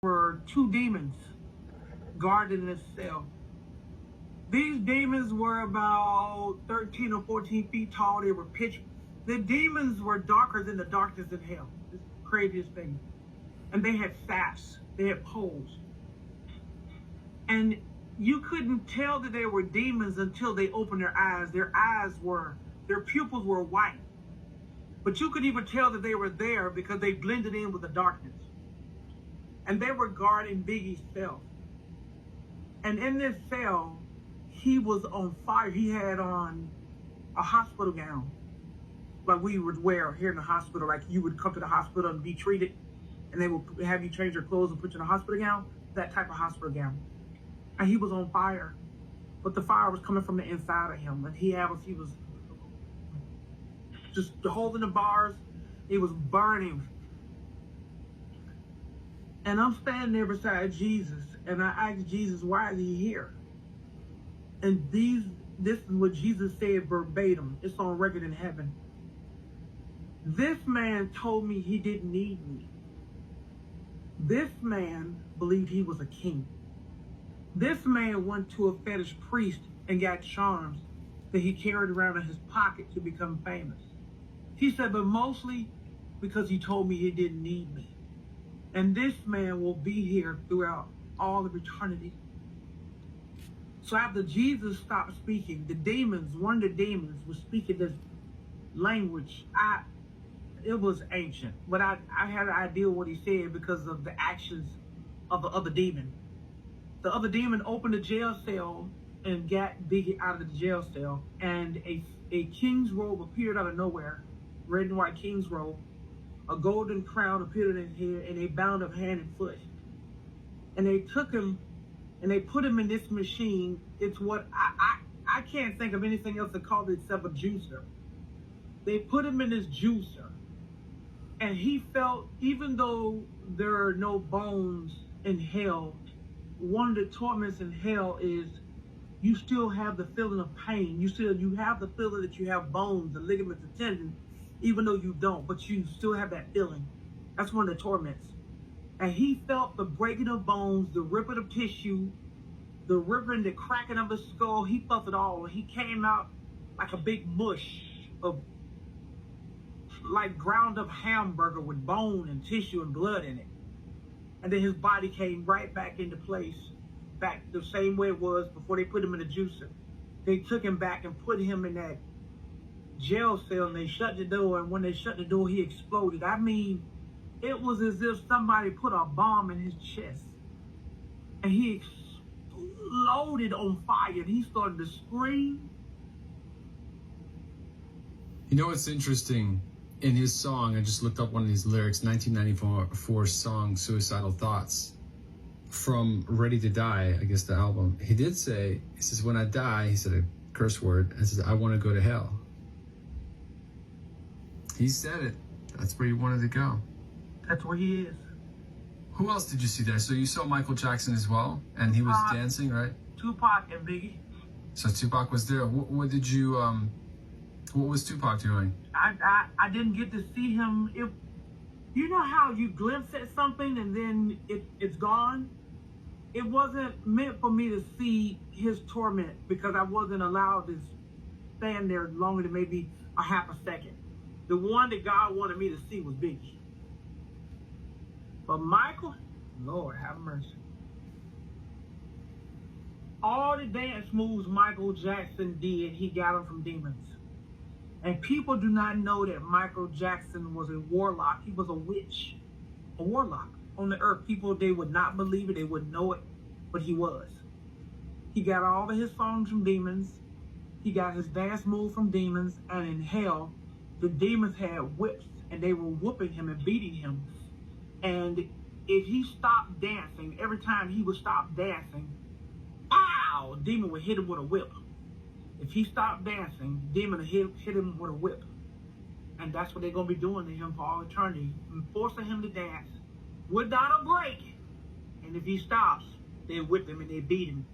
were two demons guarding this cell. These demons were about 13 or 14 feet tall. They were pitch. The demons were darker than the darkness in hell. This craziest thing. And they had staffs. They had poles. And you couldn't tell that they were demons until they opened their eyes. Their pupils were white. But you could even tell that they were there because they blended in with the darkness. And they were guarding Biggie's cell. And in this cell, he was on fire. He had on a hospital gown, like we would wear here in the hospital. Like you would come to the hospital and be treated, and they would have you change your clothes and put you in a hospital gown, that type of hospital gown. And he was on fire, but the fire was coming from the inside of him. And he was just holding the bars. It was burning. And I'm standing there beside Jesus, and I asked Jesus, why is he here? And this is what Jesus said verbatim. It's on record in heaven. This man told me he didn't need me. This man believed he was a king. This man went to a fetish priest and got charms that he carried around in his pocket to become famous. He said, but mostly because he told me he didn't need me. And this man will be here throughout all of eternity. So after Jesus stopped speaking, one of the demons was speaking this language. It was ancient, but I had an idea what he said because of the actions of the other demon. The other demon opened the jail cell and got Biggie out of the jail cell, and a king's robe appeared out of nowhere, red and white king's robe. A golden crown appeared in his head, and they bound him hand and foot. And they took him and they put him in this machine. It's what I can't think of anything else to call it except a juicer. They put him in this juicer, and he felt, even though there are no bones in hell, one of the torments in hell is you still have the feeling of pain. You have the feeling that you have bones and ligaments and tendons, even though you don't, but you still have that feeling. That's one of the torments. And he felt the breaking of bones, the ripping of tissue, the ripping, the cracking of his skull. He felt it all. And he came out like a big mush of like ground up hamburger with bone and tissue and blood in it. And then his body came right back into place, back the same way it was before they put him in the juicer. They took him back and put him in that jail cell, and they shut the door. And when they shut the door, he exploded. I mean, it was as if somebody put a bomb in his chest, and he exploded on fire, and he started to scream. You know what's interesting? In his song, I just looked up one of his lyrics, 1994 song, Suicidal Thoughts, from Ready to Die, I guess the album. He did say, he says, when I die, he said a curse word, and says, I want to go to hell. He said it. That's where he wanted to go. That's where he is. Who else did you see there? So you saw Michael Jackson as well, and he was dancing, right? Tupac and Biggie. So Tupac was there. What did you, what was Tupac doing? I didn't get to see him. You know how you glimpse at something and then it's gone? It wasn't meant for me to see his torment because I wasn't allowed to stand there longer than maybe a half a second. The one that God wanted me to see was Biggie. But Michael, Lord have mercy. All the dance moves Michael Jackson did, he got them from demons. And people do not know that Michael Jackson was a warlock. He was a witch, a warlock on the earth. People, they would not believe it, they wouldn't know it, but he was. He got all of his songs from demons. He got his dance move from demons. And in hell, the demons had whips, and they were whooping him and beating him. And if he stopped dancing, every time he would stop dancing, ow, a demon would hit him with a whip. If he stopped dancing, demon would hit him with a whip. And that's what they're going to be doing to him for all eternity, and forcing him to dance without a break. And if he stops, they whip him and they beat him